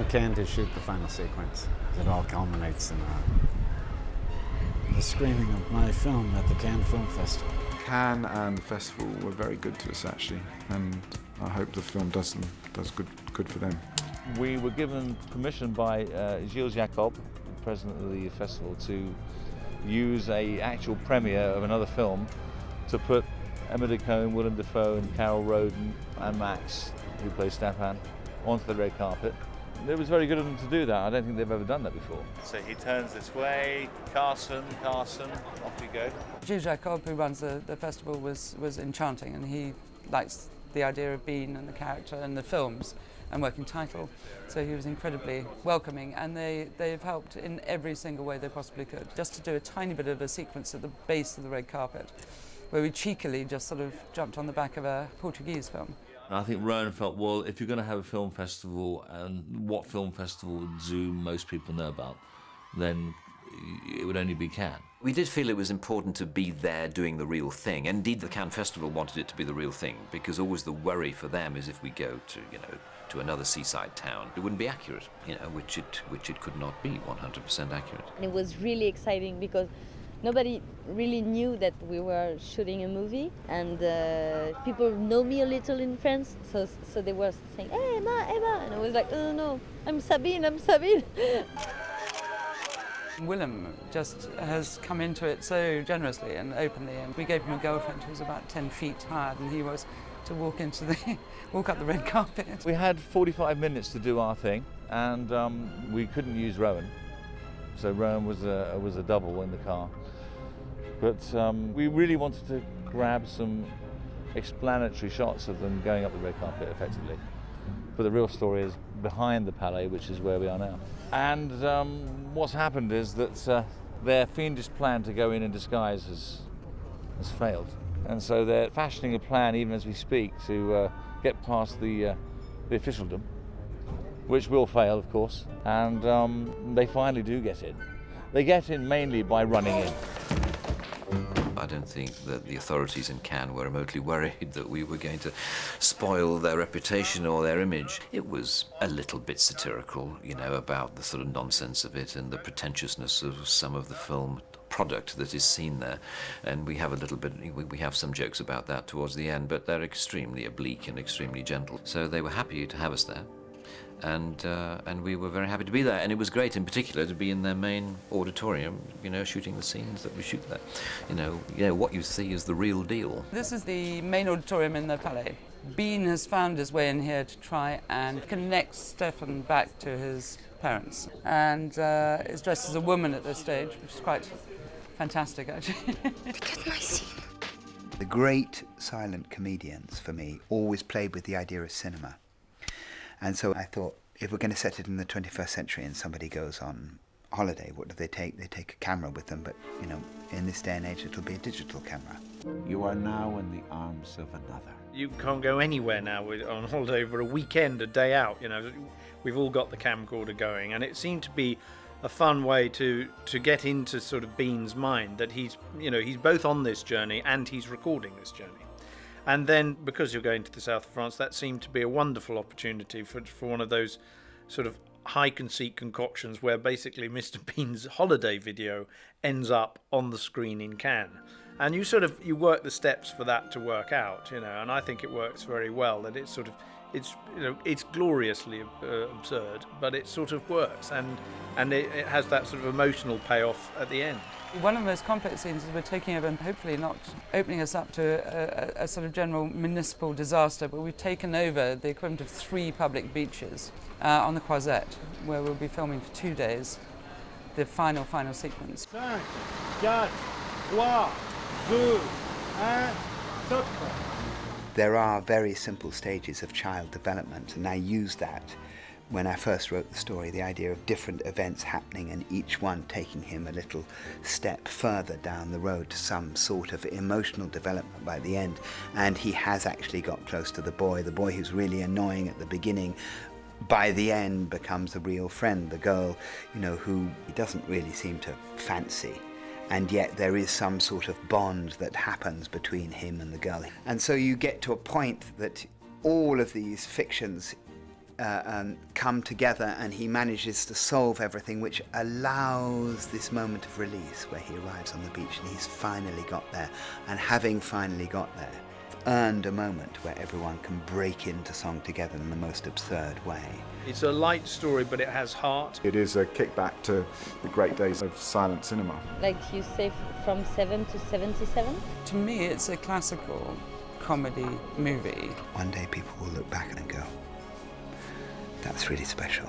Cannes to shoot the final sequence. It all culminates in the screening of my film at the Cannes Film Festival. Cannes and the festival were very good to us, actually, and I hope the film does good for them. We were given permission by Gilles Jacob, president of the festival, to use an actual premiere of another film to put Emma Ducombe, Willem Dafoe and Carol Roden and Max, who plays Stefan, onto the red carpet. It was very good of them to do that. I don't think they've ever done that before. So he turns this way, Carson, off we go. Gilles Jacob, who runs the festival, was enchanting, and he likes the idea of Bean and the character and the films and working title. So he was incredibly welcoming, and they've helped in every single way they possibly could. Just to do a tiny bit of a sequence at the base of the red carpet, where we cheekily just sort of jumped on the back of a Portuguese film. And I think Rowan felt, well, if you're going to have a film festival, and what film festival do most people know about, then it would only be Cannes. We did feel it was important to be there doing the real thing. Indeed, the Cannes Festival wanted it to be the real thing, because always the worry for them is if we go to, to another seaside town, it wouldn't be accurate, which it could not be 100% accurate. It was really exciting because nobody really knew that we were shooting a movie, and people know me a little in France, so they were saying, "Hey, Emma," and I was like, "Oh no, I'm Sabine." Willem just has come into it so generously and openly, and we gave him a girlfriend who was about 10 feet higher than he was to walk up the red carpet. We had 45 minutes to do our thing, and we couldn't use Rowan, so Rowan was a double in the car. But we really wanted to grab some explanatory shots of them going up the red carpet effectively. But the real story is behind the Palais, which is where we are now. And what's happened is that their fiendish plan to go in disguise has failed. And so they're fashioning a plan, even as we speak, to get past the officialdom, which will fail, of course. And they finally do get in. They get in mainly by running in. I don't think that the authorities in Cannes were remotely worried that we were going to spoil their reputation or their image. It was a little bit satirical, about the sort of nonsense of it and the pretentiousness of some of the film product that is seen there. And we have we have some jokes about that towards the end, but they're extremely oblique and extremely gentle. So they were happy to have us there. And we were very happy to be there, and it was great in particular to be in their main auditorium, shooting the scenes that we shoot there. What you see is the real deal. This is the main auditorium in the Palais. Bean has found his way in here to try and connect Stefan back to his parents, and is dressed as a woman at this stage, which is quite fantastic, actually. Because my scene. The great silent comedians, for me, always played with the idea of cinema. And so I thought, if we're going to set it in the 21st century and somebody goes on holiday, what do they take? They take a camera with them, but, in this day and age, it'll be a digital camera. You are now in the arms of another. You can't go anywhere now on holiday for a weekend, a day out, We've all got the camcorder going, and it seemed to be a fun way to get into sort of Bean's mind that he's both on this journey and he's recording this journey. And then, because you're going to the south of France, that seemed to be a wonderful opportunity for one of those sort of high conceit concoctions where basically Mr. Bean's holiday video ends up on the screen in Cannes. And you work the steps for that to work out, and I think it works very well. That it's gloriously absurd, but it sort of works, and it has that sort of emotional payoff at the end. One of the most complex scenes is we're taking over and hopefully not opening us up to a sort of general municipal disaster, but we've taken over the equivalent of 3 public beaches on the Croisette, where we'll be filming for 2 days, the final sequence. 5, 4, 3, 2, 1, stop. There are very simple stages of child development, and I used that when I first wrote the story, the idea of different events happening and each one taking him a little step further down the road to some sort of emotional development by the end. And he has actually got close to the boy who's really annoying at the beginning, by the end becomes a real friend, the girl, who he doesn't really seem to fancy. And yet there is some sort of bond that happens between him and the girl. And so you get to a point that all of these fictions come together, and he manages to solve everything, which allows this moment of release where he arrives on the beach and he's finally got there, and having finally got there, earned a moment where everyone can break into song together in the most absurd way. It's a light story, but it has heart. It is a kickback to the great days of silent cinema. Like you say, from 7 to 77? To me, it's a classical comedy movie. One day people will look back and go, that's really special.